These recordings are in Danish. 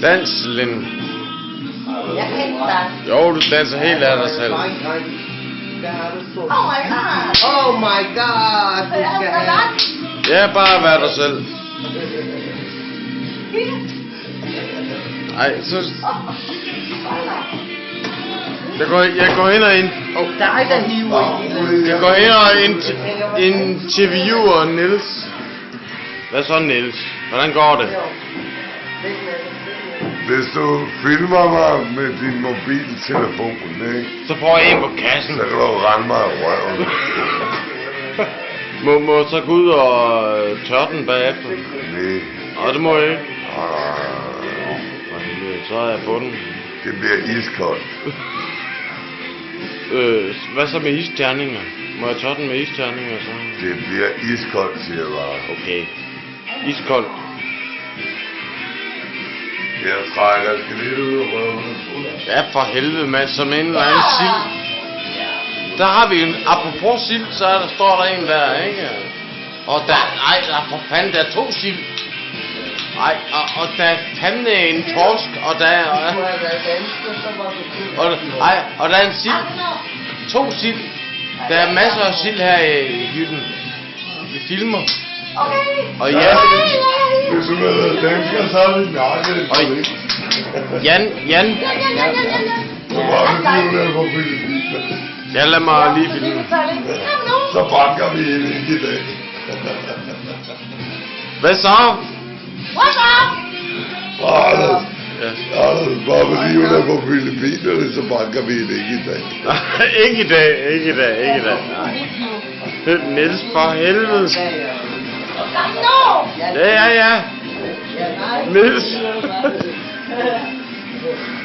Dans, Lin. Jeg kan ikke danse. Jo, du danser helt af dig selv. Oh my god. Oh my god. Du skal have... Ja, bare vær dig selv. Ej, så... Jeg går hen og Dig, der hiver i jeg går hen og interviewer Niels. Hvad så, Niels? Hvordan går det? Hvis du filmer mig med din mobiltelefon, ikke? Så får jeg en på kassen. Så kan du rende mig i røven. Må jeg så gå ud og tørre den bagefter? Nej. Og det må jeg ikke. Så er jeg på den. Det bliver iskoldt. Hvad så med isterninger? Må jeg tørre den med isterninger så? Det bliver iskoldt, siger jeg bare. Okay. Iskoldt. Jeg trækker lidt ud af røven. Ja, for helvede, mand. Som en eller anden sild. Der har vi en... Apropos sild, så står der en der, ikke? Og der... Ej, der for fanden, der er 2 sild. Ej, og der er fandme en torsk, og der er... Og der er en sild. 2 sild. Der er masser af sild her i hytten. Vi filmer. Og Jan... Hvis du vil være dansker, så er det nakket. Og Jan... Så var det jo der på Filippiner. Ja, lad mig lige filme. Så banker vi en i dag. Hvad så? Arne, Ja. bare fordi hun er på Filippinerne, så banker vi en i dag. Ikke i dag, ikke i dag, ikke i dag. Niels, for helvede. Ja. Niels.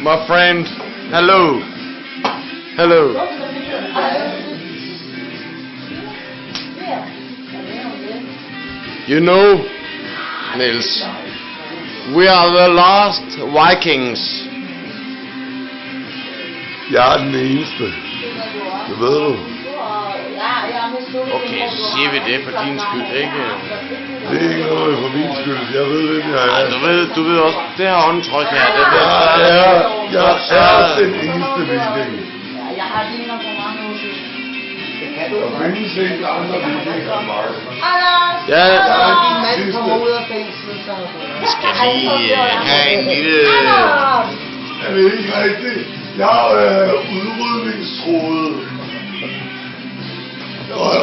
My friend. Hello. Hello. You know, Niels, we are the last Vikings. Jeg er den eneste. Det ved du. Okay, så siger vi det for din skyld, ikke? Det er ikke noget for min skyld. Jeg ved, hvem jeg Ej, er. du ved også, det her håndtryk her, det ved Jeg er den eneste viking. Jeg har ligner for mange år siden. Der findes ikke andre vikinger end mig. Ja, Når din mand kommer ud af fængslet, så... vi skal lige have en lille... Er det ikke rigtigt? Jeg er udrydningstruet.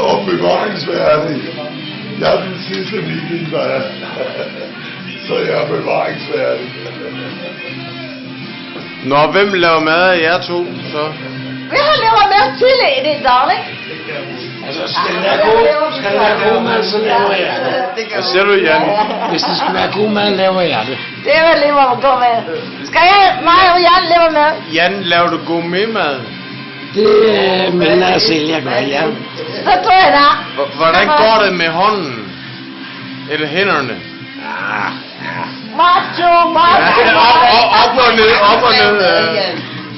Og bevaringsværdig. Jeg er den sidste viking, der er. Så jeg er bevaringsværdig. Nå, hvem laver mad af jer to, så? Vi har lavet mere til i det, darling. Altså, skal det være god mad, så laver jeg det. Hvad siger du, Jan? Hvis det skal være god mad, laver jeg det. Det var lige hvor man går med. Skal jeg, mig og Jan lave med? Jan, laver du gourmetmad? Det mener jeg selv, jeg gør, ja. Så tror jeg da. Hvordan går det med hånden? Eller hænderne? Macho. Op og ned, op og ned.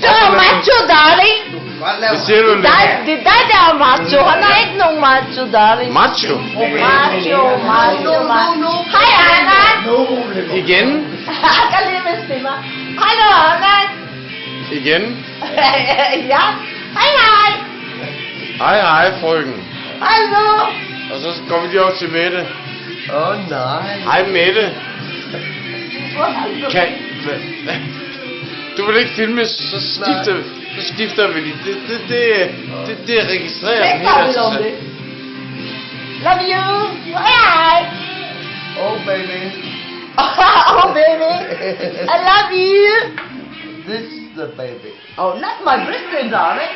Så er macho, darling. Hvad siger du, Lille? Det er dig, der er macho. Han er ikke nogen macho, darling. Macho? Macho. Hej, Anna. Igen? Jeg kan lige bestille mig. Hallo, Anna. Igen? Ja. Hej. Hej, frøken. Hallo. Og så går vi lige over til Mette. Nej. Hej, Mette. Kan... Du vil ikke filme, så skifter vi lige. Det er registreret Ikke helt bare om det. Love you. Hej. Oh, baby. Oh, baby. I love you. This is the baby. Oh, not my birthday, darling.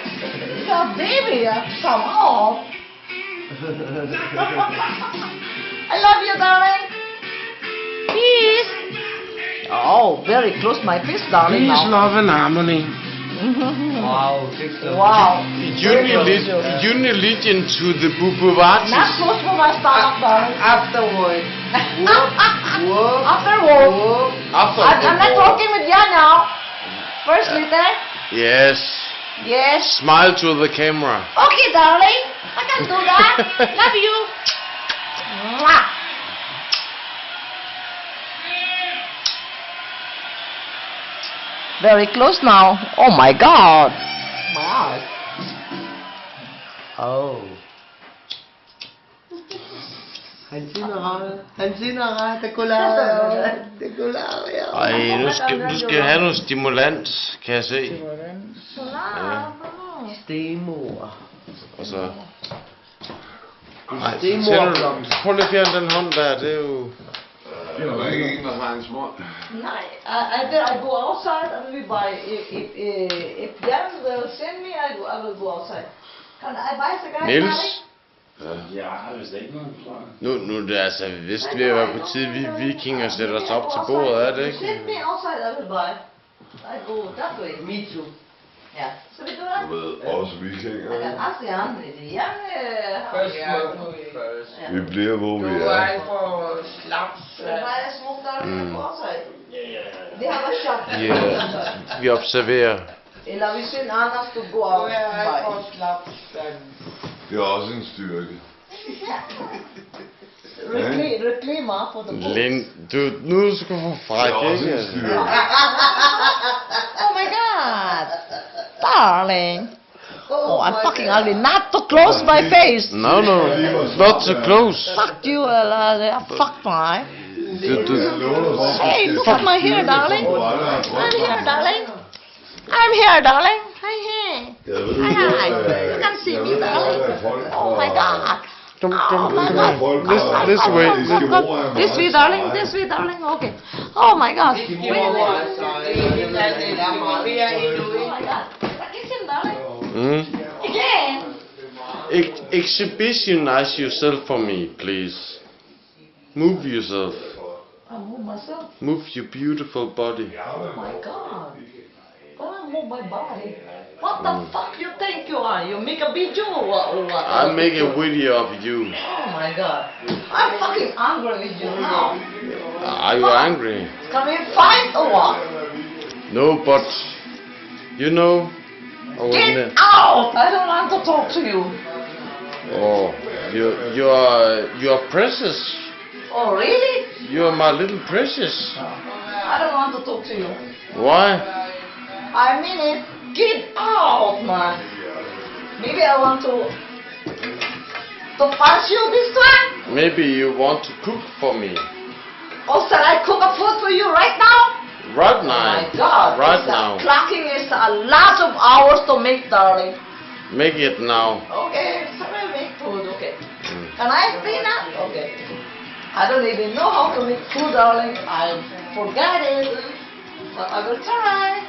Your baby. Come on. I love you, darling. Peace. Oh, very close my face, darling. Peace, Now. love and harmony. Wow, Wow. Unreligion to the Bubuvatis. Not close for my stomach, darling. Afterward. Whoop. After work. Whoop. I'm not talking with you now. First, Lita. Yes. Yes. Smile to the camera. Okay, darling. I can do that. Love you. Mwah. Very close now. Oh my God. My eyes. Oh. Han siger det kunne lade. Det kunne lade. Ej, nu skal jeg have noget stimulans, kan jeg se. Stemor. Og så... Ej, prøv lige at fjerne den hånd der, det er jo... Det er ikke en, der har en små. Nej, I go outside and we buy. If Jan will send me, I will go outside. Can I buy the guy? Niels? Jeg har vist ikke nogen plan. Nu er det altså vist ved at være på tide, vi vikinger sætter os op til bordet, er det ikke? Send me outside, I will buy. I go that way. Me too. Yeah. So we do that? Du ved, også I vikinger. can ask Jan. Jan, Vi bliver, hvor vi Du er. er for slaps. buy a smoke down outside. They have a shop. Vi observerer. Eller vi sender Anders to go Du out. er for slaps. Det er også en styrke. Reklamer for the book. Lind, nu skal du få Det fræk, er også ikke? en styrke. Oh my God. Darling. Oh, I'm fucking ugly. Not to close my face. No, not so close. Fuck you, fuck my. Du, Hey, look at my hair, darling. I'm here, darling. I'm here, darling. Hi, hey. Hi. You can see me, darling. Oh my God. come, Oh my God. this way. This way, darling. This way, darling. Okay. Oh my God. Wait a minute. Oh my God. Kiss him, darling. Mm. Again. Exhibitionize yourself for me, please. Move yourself. I move myself. Move your beautiful body. Oh my God. I move my body. What the fuck you think you are? You make a video or what? I'll make a video of you. Oh my God. I'm fucking angry with you now. Are you angry? Can we fight or what? No, but you know, I was Get out! I don't want to talk to you. Oh, you are precious. Oh really? You are my little precious. I don't want to talk to you. Why? I mean it. Get out, man. Maybe I want to punch you this time? Maybe you want to cook for me Or shall I cook a food for you right now? right Oh now. my God. Right now. Clocking is a lot of hours to make, darling. Make it now. Okay, so I make food, okay. Mm. Can I clean up? Okay. I don't even know how to make food, darling. I forgot it. But I will try.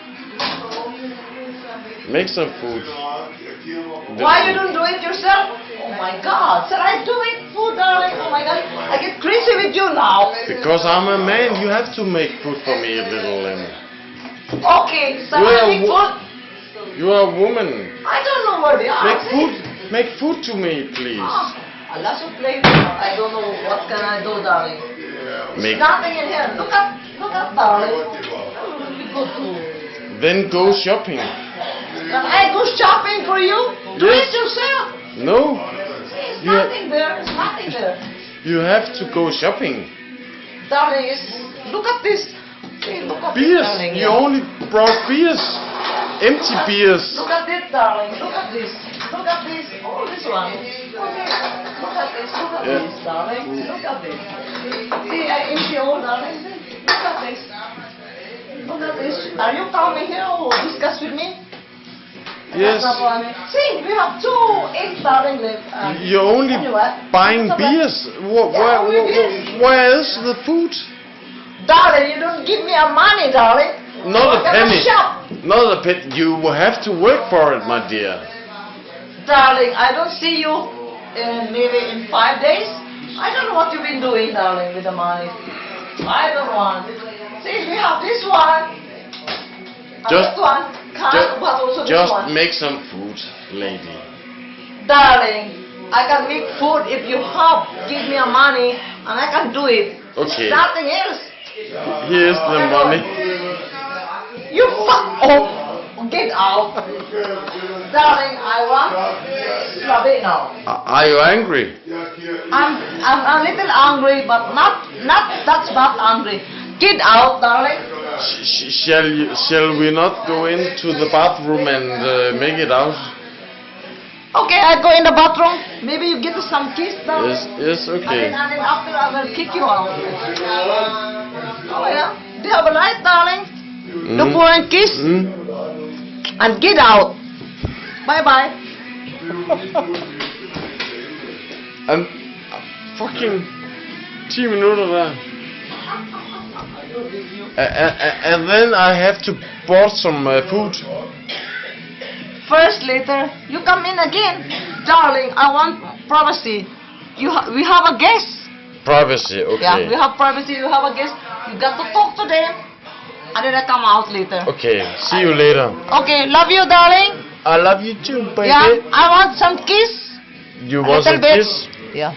Make some food. Why you don't do it yourself? Oh my God. Shall I do it food, darling? Oh my God. I get crazy with you now. Because I'm a man, you have to make food for me, little lemon. Okay, shall I make food? You are a woman. I don't know where they are. Make food to me, please. I love to play. I don't know what can I do, darling. Make. Nothing in here. Look up, darling. We go to. Then go shopping. Can I go shopping for you? Do Yes. it yourself. No, It's Yeah. nothing there. It's nothing there. you have to go shopping. Darling, look at this. Hey, look at Beers. this, darling. You only brought beers. Empty beers. Look at this, darling. Look at this. Look at this. Oh, this one. Okay. Look at this. Look at Yeah. this, darling. Look at this. See, I empty all, darling. Look at this. Look at this. Are you coming here or discuss with me? Yes. That's not what I mean. See, we have 2 eggs, darling. Left. You're only Anyway, buying look at that. beers. only beers. Where is the food? Darling, you don't give me a money, darling. Not a Look at penny. the shop. Not a pet. You will have to work for it, my dear. Darling, I don't see you maybe in 5 days. I don't know what you've been doing, darling, with the money. I don't want. See, we have this one. And Just- this one. Can't, but also this Just one. make some food, lady. Darling, I can make food if you have. Give me a money and I can do it. Okay. Nothing else. Here's the money. You fuck off. Get out. Darling, I want stop it now. Are you angry? I'm a little angry, but not that bad angry. Get out, darling. Shall we not go into the bathroom and make it out? Okay, I go in the bathroom. Maybe you give me some kiss, darling. Yes, okay. And then after I will kick you out. Oh yeah. Do you have a night, darling? The foreign kiss. And get out. Bye bye. And fucking 10 minutter der. And then I have to bought some food. First, later, you come in again. Darling, I want privacy. We have a guest. Privacy, okay. Yeah, we have privacy, you have a guest. You got to talk to them. And then I come out later. Okay, see you later. Okay, love you, darling. I love you too, baby. Yeah, I want some kiss. You want some bit. kiss? Yeah.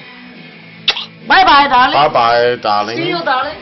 Bye bye, darling. Bye bye, darling. See you, darling.